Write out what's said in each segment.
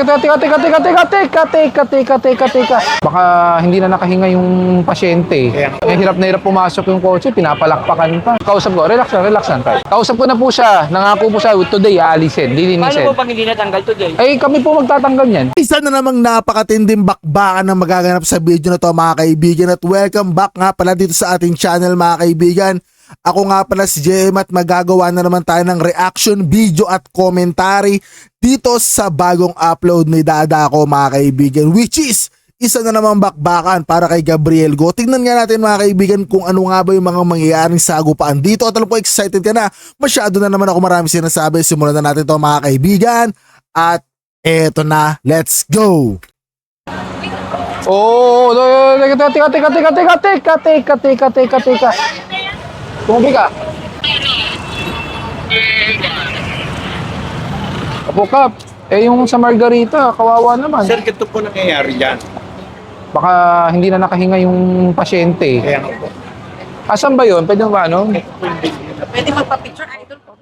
Teka. Baka hindi na nakahinga yung pasyente. Hirap na hirap pumasok yung kotse, pinapalakpakan pa. Kausap ko, relax lang tayo. Kausap ko na po siya, nangako po siya, today aalisin, lilinisin. Paano po pag hindi natanggal today? Eh, kami po magtatanggal yan. Isa na namang napakatinding bakbakan na magaganap sa video na to mga kaibigan, at welcome back nga pala dito sa ating channel mga kaibigan. Ako nga pala si JM at magagawa na naman tayo ng reaction video at commentary dito sa bagong upload ni Dada ko mga kaibigan, which is isa na namang bakbakan para kay Gabriel Go. Tingnan nga natin mga kaibigan kung ano nga ba yung mga mangyayaring sagupaan dito, at alam ko excited ka na, masyado na naman ako marami sinasabi. Simulan na natin to mga kaibigan, at eto na, let's go! Oh, teka. Tumabi ka. Opo, Kap. Eh, yung sa Margarita, kawawa naman. Sir, ganito po nangyayari dyan. Baka hindi na nakahinga yung pasyente. Kaya nga po. Asan ba yun? Pwede ba ano? Pwede magpa-picture, idol po.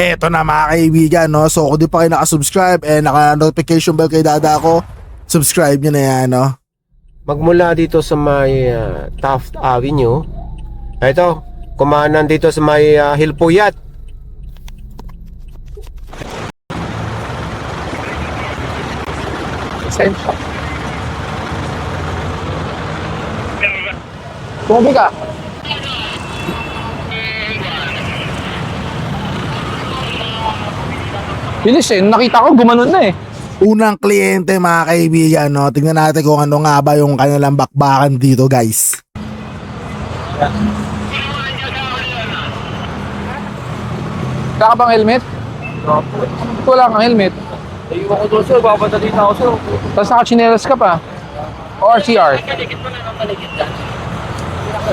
Eto na mga kaibigan, no? So kung di pa kayo nakasubscribe and naka-notification bell kay Dada ko, subscribe nyo na yan, no? Magmula dito sa may Taft Avenue, ito, kumanan dito sa may Hilpuyat. Tumabi ka. Bilis eh, nakita ko gumanon na eh. Unang kliyente mga kaibigan, no? Tingnan natin kung ano nga ba yung kanilang bakbakan dito, guys. Wala ka bang helmet? Wala kang helmet. Ayun ako doon, sir. Babadali na ako, sir. Tapos nakachinelas ka pa. O RCR.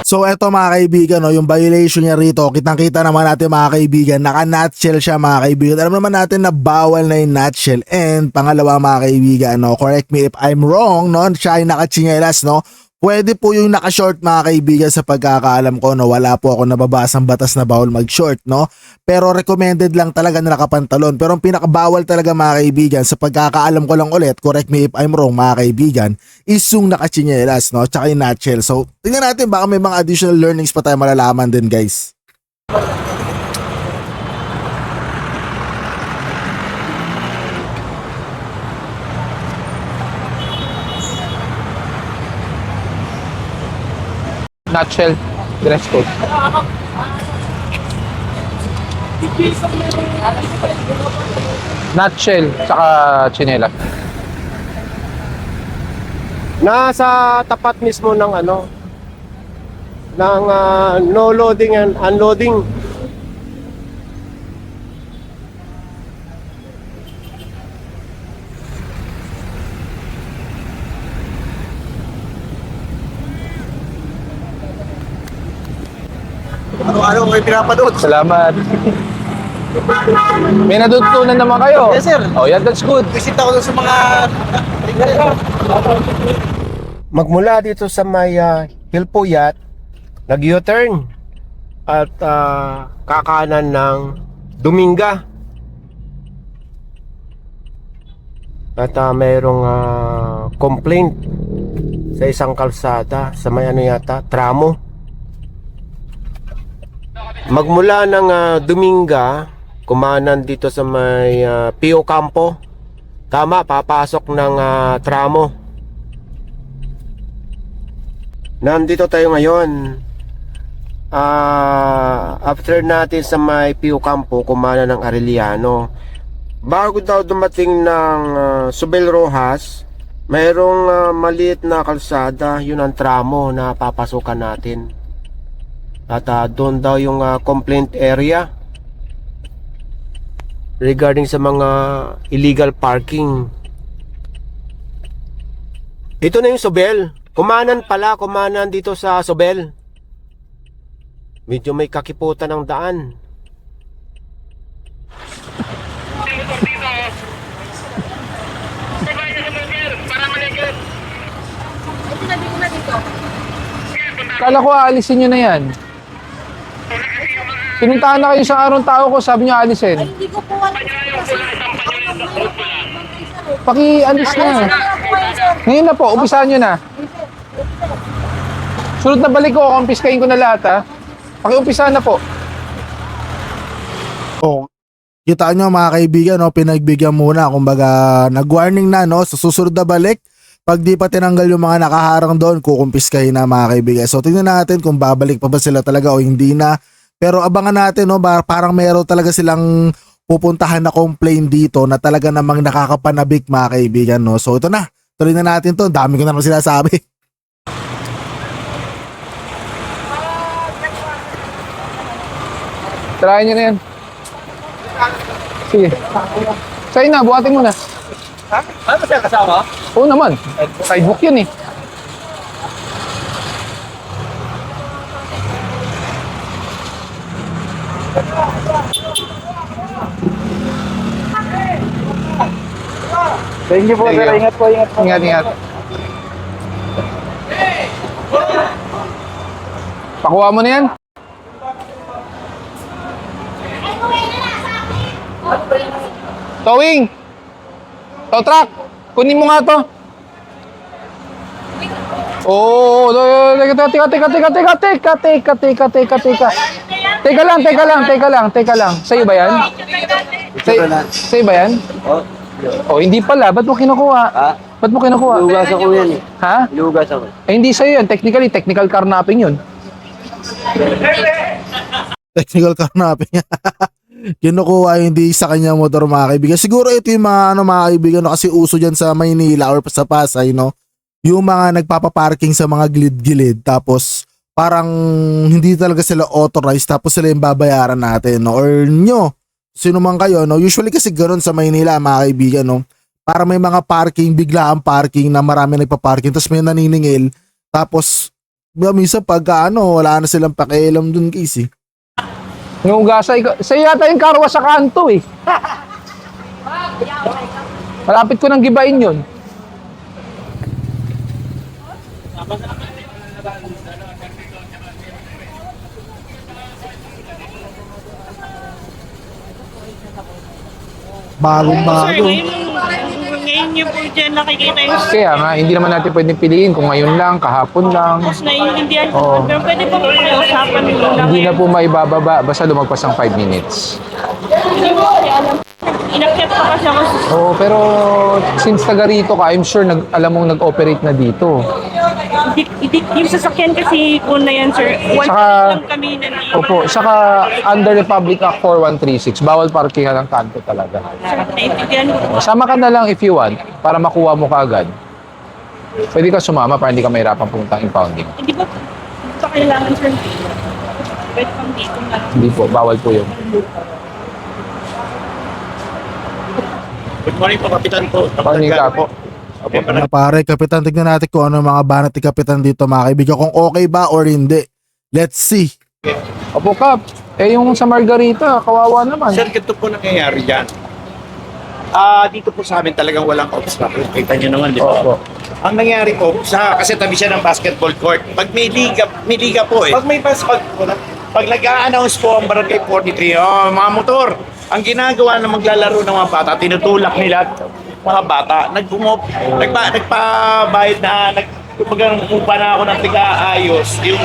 So eto mga kaibigan, no, yung violation niya rito, kitang-kita naman natin mga kaibigan, naka-nutshell siya mga kaibigan. Alam naman natin na bawal na yung nutshell. And pangalawa mga kaibigan, no, correct me if I'm wrong, no, siya ay nakachinelas, no. Pwede po yung naka-short mga kaibigan, sa pagkakaalam ko, no, wala po ako nababasang batas na bawal mag-short, no. Pero recommended lang talaga na nakapantalon. Pero ang pinakabawal talaga mga kaibigan, sa pagkakaalam ko lang ulit, correct me if I'm wrong mga kaibigan, is yung naka-chinelas, no, tsaka yung nutshell. So tingnan natin, baka may mga additional learnings pa tayo malalaman din, guys. Nutshell. Dress code. Nutshell. Saka chinelas. Nasa tapat mismo ng ano, ng no loading and unloading. Ano kayo pinapanood? Salamat. May natutunan naman kayo. Yes, sir. Oh, yeah, that's good. Visit ako doon sa mga... Magmula dito sa may Hilpuyat, nag-U-turn at kakanan ng Dominga. At mayroong complaint sa isang kalsada sa may ano yata, tramo. Magmula ng Dominga, kumanan dito sa may Pio Campo. Tama, papasok ng tramo. Nandito tayo ngayon. After natin sa may Pio Campo, kumanan ng Arellano. Bago daw dumating ng Subel Rojas, mayroong maliit na kalsada, yun ang tramo na papasukan natin. At doon daw yung complaint area regarding sa mga illegal parking. Ito na yung Sobel. Kumanan dito sa Sobel. Medyo may kakiputan ng daan. Kala ko aalisin nyo na yan. Pinuntahan na kayo sa araw tao ko, sabi nyo alisin. Ay, hindi ko po alam. Paki-alis na. Ngayon na po, umpisahan nyo na. Sunod na balik ko, kumpiskahin ko na lahat ha. Paki-umpisahan na po. Oh, kita nyo mga kaibigan, no, pinagbigyan muna. Kumbaga, nag-warning na, no? Sa susunod na balik, pag di pa tinanggal yung mga nakaharang doon, kukumpiskahin na mga kaibigan. So, tingnan natin kung babalik pa ba sila talaga o hindi na. Pero abangan natin, no, parang meron talaga silang pupuntahan na complaint dito na talaga namang nakakapanabik mga kaibigan, no? So, ito na. Tuloy na natin to. Dami ko na naman sinasabi. Try nyo na yan. Sige. Sa'yo na, buhatin mo na. Ha? Ano ba siya kasama? Oo naman. Sidebook yun eh. Thank you po, Thank sir. you. Ingat po, ingat po. Ingat, ingat. Pakuha mo na yan. Towing! Tow truck! Kunin mo nga to. Oo, teka. Teka lang. Sa'yo ba yan? Sa'yo ba yan? Oh, hindi pala. Ba't mo kinukuha? Ha? Ba't mo kinukuha? Lugas ako yan eh. Ha? Lugas ako. Eh, hindi sa'yo yan. Technical carnapping yun. Technical carnapping. Kinukuha hindi sa kanya motor mga kaibigan. Siguro ito yung mga mga kaibigan, no, kasi uso dyan sa Maynila or sa Pasay, no? Yung mga nagpapaparking sa mga gilid-gilid tapos parang hindi talaga sila authorized tapos sila yung babayaran natin, no? Or nyo, sino man kayo, no? Usually kasi ganoon sa Maynila mga kaibigan, no? Para may mga parking, biglaan parking na marami nagpaparking tapos may naniningil tapos minsan pagka wala na silang pakialam dun guys eh. Nungugasa. Sa'yo yata yung karwa sa kanto eh. Malapit ko nang gibain yun. Bagong-bago. Ngayon niyo po dyan nakikita yung Kaya nga, hindi naman natin pwedeng piliin kung ngayon lang, kahapon lang. mas naiintindihan Oo. ko. Pero pwede po usapan muna. Hindi na po maibababa, basta lumagpas ang 5 minutes. Hindi mo kasi alam. Inakyat pa kasi ako sa Oo, pero since taga rito ka, I'm sure alam mong nag-operate na dito. yung sasakyan kasi po na yan, sir. One Saka- lang kami nandito. Opo, saka under Republic Act 4136, bawal parkingan ng kanto talaga. Sir, naiintindihan ko. Sama ka na lang if you want, para makuha mo kaagad. Pwede ka sumama para hindi ka mahirapan pumunta impounding. Hindi ba pa kailangan, sir? Pwede pang dito na. Hindi po, bawal po yun. Good morning po, Kapitan po. Morning ka po. Mga pare, Kapitan, tignan natin kung ano yung mga banat ni Kapitan dito mga kaibigan. Kung okay ba or hindi. Let's see. Opo, Kap. Eh, yung sa Margarita, kawawa naman. Sir, ganito po nangyayari dyan. Dito po sa amin talagang walang obstacle. Kita nyo naman, di ba? Opo. Ang nangyari po, kasi tabi siya ng basketball court. Pag may liga po eh. Pag may pag nag-a-announce po ang Barangay 43, mga motor, ang ginagawa na maglalaro ng mga bata, tinutulak nila mga bata, nagpabayad na, nagpupa na ako ng tiga-ayos, yung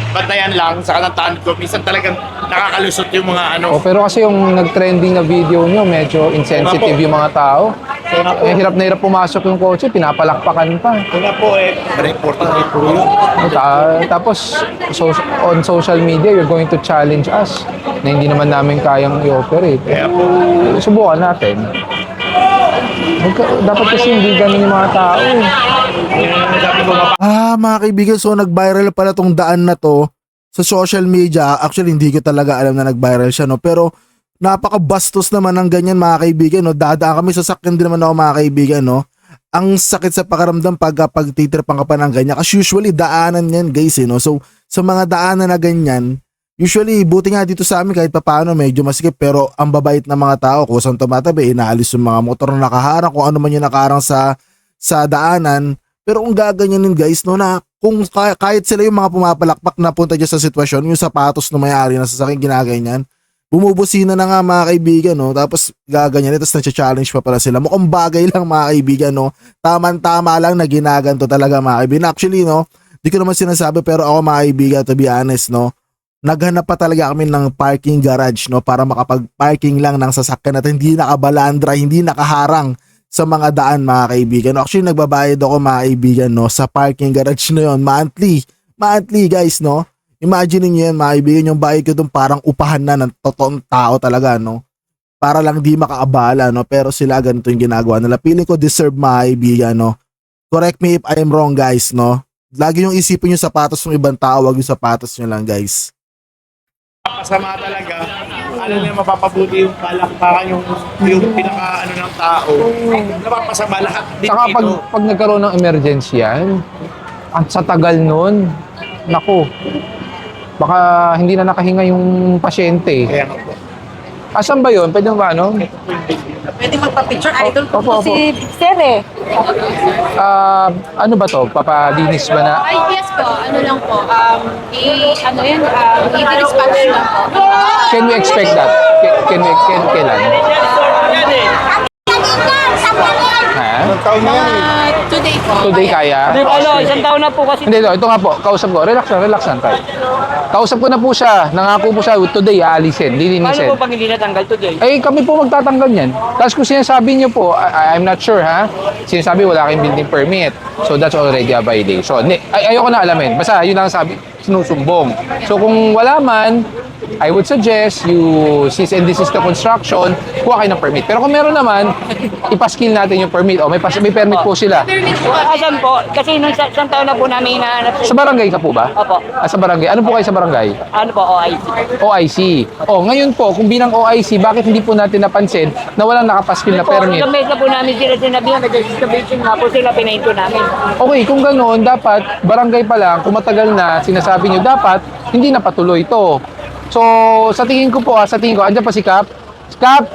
bantayan lang sa kanantaan ko, minsan talagang nakakalusot yung mga Oh, pero kasi yung nag-trending na video nyo, medyo insensitive yung mga tao. Eh, hirap na hirap pumasok yung kotse, pinapalakpakan pa. Ito na po eh, report na po yun. Tapos, on social media, you're going to challenge us na hindi naman namin kayang i-operate. Kaya po, Subukan natin. Dapat kasi hindi ganun yung mga tao eh. sabi ko nga, Mga kaibigan, so nag-viral pala tong daan na to sa social media. Actually, hindi ko talaga alam na nag-viral siya, no? Pero napaka-bastos naman ng ganyan mga kaibigan, no? Dadaan kami, sasakyan din naman ako mga kaibigan, no? Ang sakit sa pakaramdam pag titripan ka pa ng ganyan. Kasi usually, daanan yan guys, no? So, sa mga daanan na ganyan, usually, buti nga dito sa amin kahit papaano medyo masikip, pero ang babait ng mga tao, kusang tumatabi, inaalis yung mga motor na nakaharang, kung ano man yung nakaharang sa daanan. Pero kung gaganyanin guys, no, na kung kahit sila yung mga pumapalakpak na punta dyan sa sitwasyon, yung sapatos na may-ari na sasakyan ginaganyan, Bumubusina na nga mga kaibigan, no? Tapos gaganyan, tapos nagcha-challenge pa pala sila. Mukhang bagay lang mga kaibigan, no? Taman-tama lang na ginaganto talaga mga kaibigan. Actually, no? Di ko naman sinasabi pero ako mga kaibigan, to be honest, no? Naghanap pa talaga kami ng parking garage, no? Para makapag-parking lang ng sasakyan at hindi nakabalandra, hindi nakaharang sa mga daan mga kaibigan. No? Actually, nagbabayad ako mga kaibigan, no? Sa parking garage na yun, monthly. Monthly guys, no? Imagine niyo yan mga kaibigan, yung bayad ko dun parang upahan na ng totoong tao talaga, no? Para lang di makaabala, no? Pero sila ganito yung ginagawa nila. Feeling ko deserve mga kaibigan, no? Correct me if I'm wrong guys, no? Lagi yung isipin yung sapatos ng ibang tao, wag yung sapatos nyo lang guys. Masama talaga. Alam niya mapapabuti yung palakpakan, yung pinaka ano ng tao. Napapasama lahat din Saka dito. pag nagkaroon ng emergency yan, at sa tagal nun, naku, baka hindi na nakahinga yung pasyente. Kaya nga po. Asan ba yun? Pwede ba ano? Pwede magpa-picture. Idol ko Opo, po si Sir eh. Ano ba to? Papadinis ba na? Ay, yes po. Ano lang po. Ano yan? I-dispatch lang po. Can we expect that? Kailan? Ha? Today po. Today kaya? Isang taon na po kasi. Hindi, ito nga po. Kausap ko. Relax lang tayo. Kausap ko na po siya. Nangako po siya, today aalisin, lilinisin. Paano po pag hindi natanggal today? Eh, kami po magtatanggal yan. Tapos kung sinasabi niyo po, I'm not sure ha, sinasabi wala kayong building permit. So that's already a violation. Ayoko na alamin. Basta yun lang sabi, sinusumbong. So kung wala man, I would suggest you, since and this is the construction, kuha kayo ng permit. Pero kung meron naman, ipaskill natin yung permit. O, may permit po sila. Permit po. Asan po? Kasi nung isang taon na po namin hinahanap Sa barangay ka po ba? Opo. Sa barangay. Ano po kayo sa barangay? Ano po, OIC. OIC. O, ngayon po, kung bilang OIC, bakit hindi po natin napansin na walang nakapaskil na permit? Sa mesa po namin sila sinabihan, nag-excavation nga po sila, pinahinto namin. Okay, kung ganoon, dapat barangay pa lang, kung matagal na sinasabi nyo, dapat hindi na patuloy ito. So, sa tingin ko, andyan pa si Cap. Cap.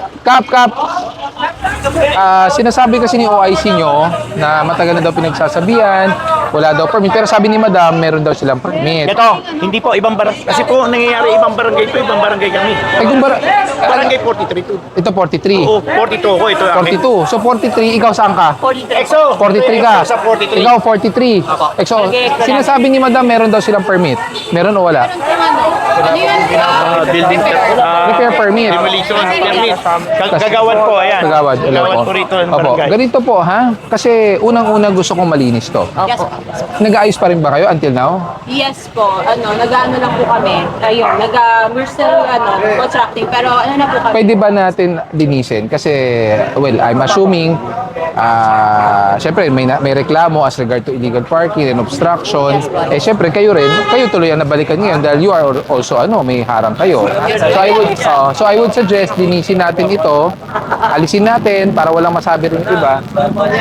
Sinasabi kasi ni OIC nyo na matagal na daw pinagsasabihan, wala daw permit. Pero sabi ni Madam, meron daw silang permit. Ito, hindi po ibang barangay. Kasi po nangyayari ibang barangay po, ibang barangay kami. Eh, kung Barangay 43 to. ito 43. Oo, 42 ko. Ito akin. 42. So 43, ikaw saan ka? EXO! 43 ka. Sa 43. Ikaw 43. EXO, sinasabi ni Madam meron daw silang permit. Meron o wala? Ano yun? Building Repair permit. demolition permit. Kagawad po, ayan. Kagawad. Kagawad po rito ng Opo. barangay. Ganito po ha. Kasi unang-una gusto kong malinis to. Yes po. Nag-aayos pa rin ba kayo until now? Yes po. Nag-ano lang po kami. Ayun, we're still contracting. Pero ano na po kami. Pwede ba natin linisin? Kasi, well, I'm assuming, syempre may reklamo as regard to illegal parking and obstruction. Syempre kayo tuloy ang nabalikan ngayon dahil you are also, may harang kayo. So I would suggest linisin natin ito, alisin natin para walang masabi rin iba.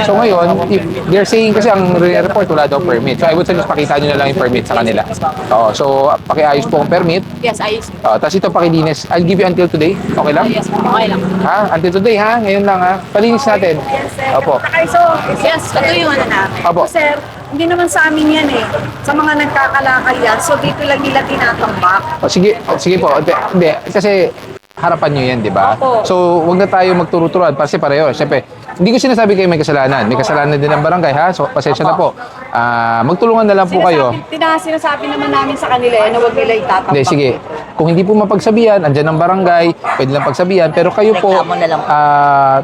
So ngayon, if they're saying kasi ang report wala daw permit. So I would suggest pakita nyo na lang yung permit sa kanila. So pakiayos po ang permit. Yes, ayos. Tapos ito pakilinis. I'll give you until today. Okay lang? Yes po. Okay lang. Ha? Until today ha? Ngayon lang ha? Palinis natin. Opo. Yes, ito yung ano na. Opo. Sir, hindi naman sa amin yan eh. Sa mga nagkakalakal yan. So dito lang nila tinatambak. Sige po. Hindi. Kasi harapan nyo yan, di ba? Opo. So, wag na tayo magturo-turuan kasi pareho. Siyempre, hindi ko sinasabi kayo may kasalanan. May kasalanan din ang barangay, ha? So, pasensya na po. Magtulungan na lang po kayo. Sinasabi naman namin sa kanila na huwag nila itatambak. Hindi, sige. Kung hindi po mapagsabihan, andyan ang barangay, pwede lang pagsabihan. Pero kayo po,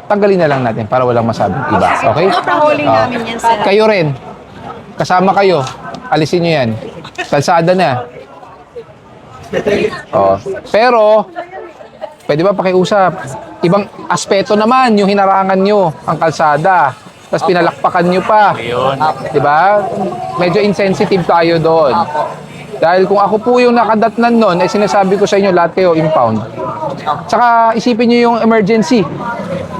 tanggalin na lang natin para walang masabing iba. Okay? Pahuling namin yan, sir. Kayo rin. Kasama kayo. Alisin nyo yan. Kalsada na. Pero, pwede ba pakiusap? Ibang aspeto naman yung hinarangan nyo, ang kalsada. Tapos pinalakpakan nyo pa. Di ba? Medyo insensitive tayo doon. Dahil kung ako po yung nakadatnan nun, sinasabi ko sa inyo, lahat kayo impound. Tsaka isipin nyo yung emergency.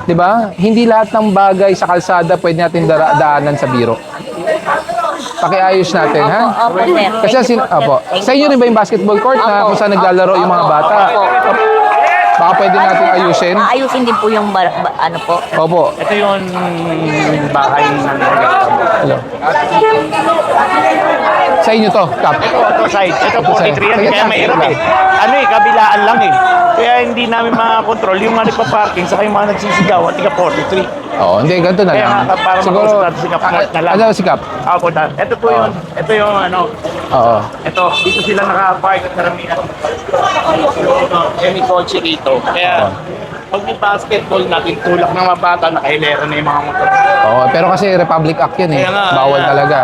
Di ba? Hindi lahat ng bagay sa kalsada pwede natin daanan sa biro. Pakiayos natin, ha? Opo, sir. Kasi sa inyo rin ba yung basketball court na kung saan naglalaro yung mga bata? Baka pwede natin ayusin? Ayusin din po yung ano po. Opo. Ito yung bahay ng Sa inyo to, Kap. Ito side, ito 43 yan, Sige, kaya may hirap eh. Ano eh, kabilaan lang eh. Kaya hindi namin makakontrol yung mga nagpa-parking saka yung mga nagsisigaw at tiga 43. Oo, hindi, ganito na Kaya lang. nga, para makausap natin si Kap Mort na lang. Ano si Kap? Ako na. Ito yung ano, Oo. ito, dito sila naka-park at karamihan. May kotse dito. Kaya, pag may basketball natin, tulak ng mga bata, nakahilera na yung mga motor. Oo, pero kasi Republic Act yan eh. Kaya nga, Bawal kaya- talaga.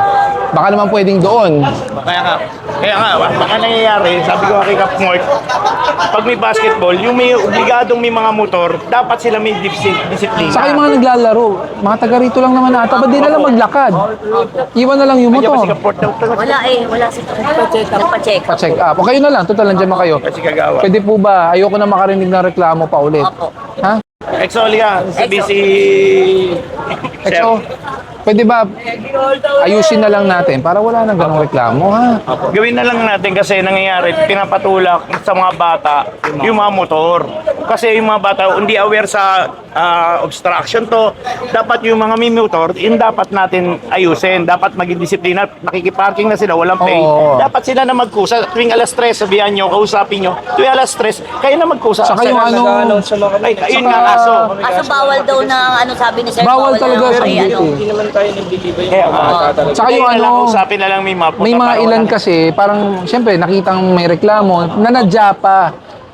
Baka naman pwedeng doon. Kaya nga, baka nangyayari, sabi ko kay Kap Mort, pag may basketball, yung may obligadong may mga motor, dapat sila may disiplina. Saka yung mga naglalaro, mga taga rito lang naman ata, ba't di na lang maglakad? Iwan na lang yung Kaya ba si motor. Kap Mort daw Wala eh, wala si nagpa-check. Pa-check up. O kayo na lang, total nandiyan kayo. Kasi kagawa. Pwede po ba, ayoko na makarinig ng reklamo pa ulit. Opo. Ha? Exolia, sabi si... XO, pwede ba ayusin na lang natin para wala nang ganong reklamo, ha? Gawin na lang natin kasi nangyayari, pinapatulak sa mga bata yung mga motor. Kasi yung mga bata hindi aware sa obstruction to. Dapat yung mga may motor, yung dapat natin ayusin. Dapat maging disiplina. Nakikiparking na sila, walang pay. Oo. Dapat sila na magkusa. Tuwing alas 3, sabihan nyo, kausapin nyo. Tuwing alas 3, kayo na magkusa. Saka yung ano, Ay, ayun saka- nga kaso. Kaso bawal daw na, ano sabi ni Sir, bawal talaga na sa may ano. Kaya Saka yung na lang, ano, kausapin na lang may mga puta may mga para ilan wala- kasi, parang, siyempre, nakitang may reklamo, nanadya pa.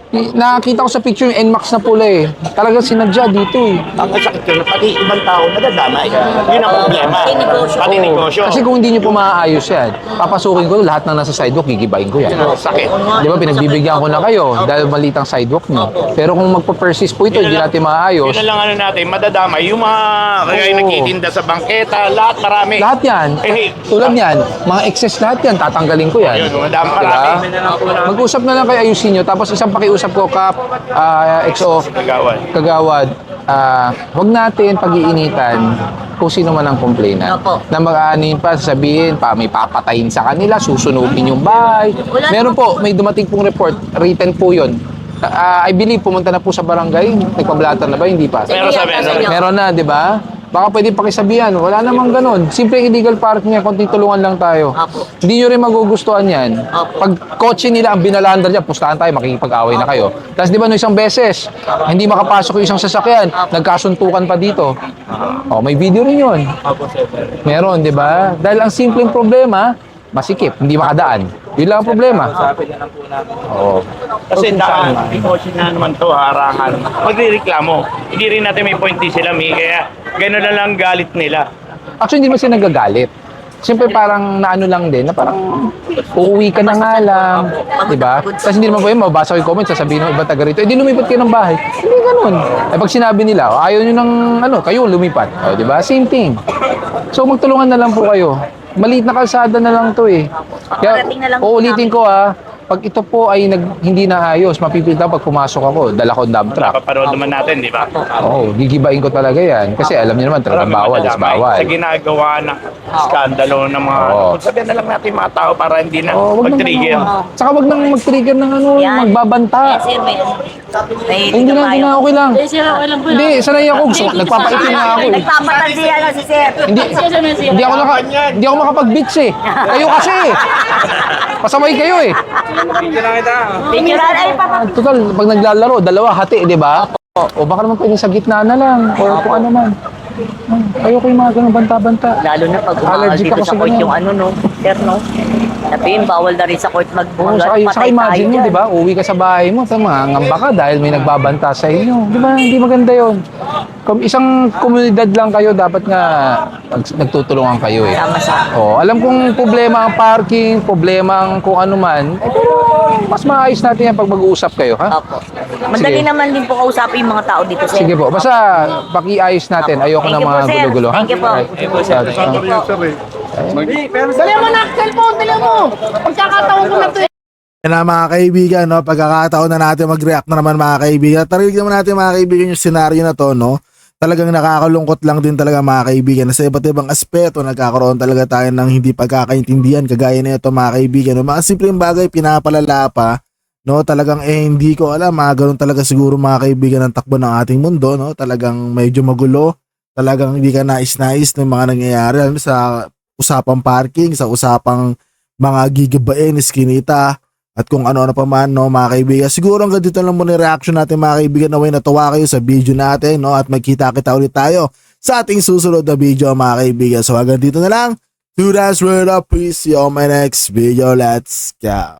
Nakita ko sa picture yung NMAX na pula eh. Talagang sinadya dito eh. Ang sakit ko, pati ibang tao nadadamay. Yun ang problema. Pati negosyo. Pati negosyo. Kasi kung hindi nyo po maaayos yan, papasukin ko lahat ng nasa sidewalk, gigibain ko yan. Sakit. Di ba, pinagbibigyan ko na kayo dahil maliit ang sidewalk nyo. Pero kung magpa-persist po ito, hindi natin maaayos. Yun na lang ano natin, madadamay. Yung mga kagaya Oo. nagtitinda sa bangketa, lahat marami. Lahat yan, Eh, tulad yan, mga excess lahat yan, tatanggalin ko yan. Yun, madami marami. Mag-usap na lang kayo, ayusin nyo. Tapos isang pakiusap ko, Kap, XO, Kagawad. Kagawad, wag natin pag-iinitan kung sino man ang complainant. Opo. Na mag-aanin pa, sasabihin pa, may papatayin sa kanila, susunugin yung bahay. Wala Meron po, may dumating pong report, written po yun. I believe, pumunta na po sa barangay, nagpablatan na ba? Hindi pa. Meron sa meron. Meron na, di ba? Baka pwede pakisabihan, wala namang ganun. Simple illegal parking yan, konting tulungan lang tayo. Apo. Hindi nyo rin magugustuhan yan. Apo. Pag kotse nila ang binalandar dyan, pustahan tayo, makikipag-away na kayo. Tapos di ba no isang beses, hindi makapasok yung isang sasakyan, nagkasuntukan pa dito. Oh, may video rin yun. Meron, di ba? Dahil ang simpleng problema, masikip, hindi makadaan. Yun lang ang problema. Oo. Kasi daan, ikotsin na naman to, harangan. Magre-reklamo. Hindi rin natin may point din sila, may kaya gano'n na lang galit nila. Actually, hindi mo sila nagagalit. Siyempre parang naano lang din, na parang uuwi ka na nga lang, di ba? Tapos hindi naman po yun, mabasa ko yung comment, sasabihin ng ibang taga rito, di lumipat kayo ng bahay. Hindi ganun. Eh pag sinabi nila, oh, ayaw nyo ng ano, kayo lumipat. Oh, di ba? Same thing. So magtulungan na lang po kayo. Maliit na kalsada na lang to eh. Kaya, Parating na lang po uulitin ko pag ito po ay hindi naayos, mapipilta pag pumasok ako, dala ko dump truck. Napapanood naman natin, di ba? Oo, gigibain ko talaga yan. Kasi alam niyo naman, talagang bawal is bawal. Sa ginagawa ng skandalo ng mga... Oo. Sabihan na lang natin mga tao para hindi na Oh, wag mag-trigger. Saka wag nang mag-trigger ng ano, Yan. magbabanta. Yes, sir, may Hindi na, hindi na, okay lang. Sir, alam ko Hindi, sanay ako. Nagpapaitim na ako eh. Nagpapatansiya na si Sir. Hindi ako makapag-beats eh. Kayo kasi eh. Pasaway kayo eh. Picturean ay papa. Total, pag naglalaro, dalawa, hati, di ba? O baka naman pwedeng sa gitna na lang. Or kung ano man. Ayoko yung mga ganun banta-banta. Lalo na pag umagal Allergic dito ako sa sa court ganyan. yung ano, no? Sir, no? Sabihin, bawal na rin sa court Oo, saka imagine nyo, di ba? Uwi ka sa bahay mo, ngamba ka dahil may nagbabanta sa inyo. Di ba? Hindi maganda yon. Kung isang komunidad lang kayo, dapat nga nagtutulungan kayo eh. Tama sa. Oh, alam kong problema ang parking, problema ang kung ano man. Eh, pero mas maayos natin yan pag mag-uusap kayo, ha? Opo. Madali Sige. naman din po kausapin yung mga tao dito, Sir. Sige po, basta pakiayos natin. Ayoko Thank ng you mga po, sir. gulo-gulo, ha? Thank you po. Thank you po. Yan na mga kaibigan, no? Pagkakataon na natin mag-react na naman mga kaibigan. Tarinig naman natin mga kaibigan yung senaryo na to, no? Talagang nakakalungkot lang din talaga mga kaibigan. Sa iba't ibang aspeto, nagkakaroon talaga tayo ng hindi pagkakaintindihan. Kagaya na ito mga kaibigan, no? Mga simpleng bagay, pinapalala pa. No, talagang hindi ko alam, mga ganun talaga siguro mga kaibigan ng takbo ng ating mundo, no? Talagang medyo magulo. Talagang hindi ka nais-nais ng mga nangyayari sa usapang parking, sa usapang mga gigabain, iskinita, at kung ano-ano pa man, no, mga kaibigan. Siguro hanggang dito lang muna yung reaction natin, mga kaibigan. Naway natuwa kayo sa video natin, no, at magkita-kita ulit tayo sa ating susunod na video, mga kaibigan. So hanggang dito na lang. To that's word up. Peace. See you on my next video. Let's go.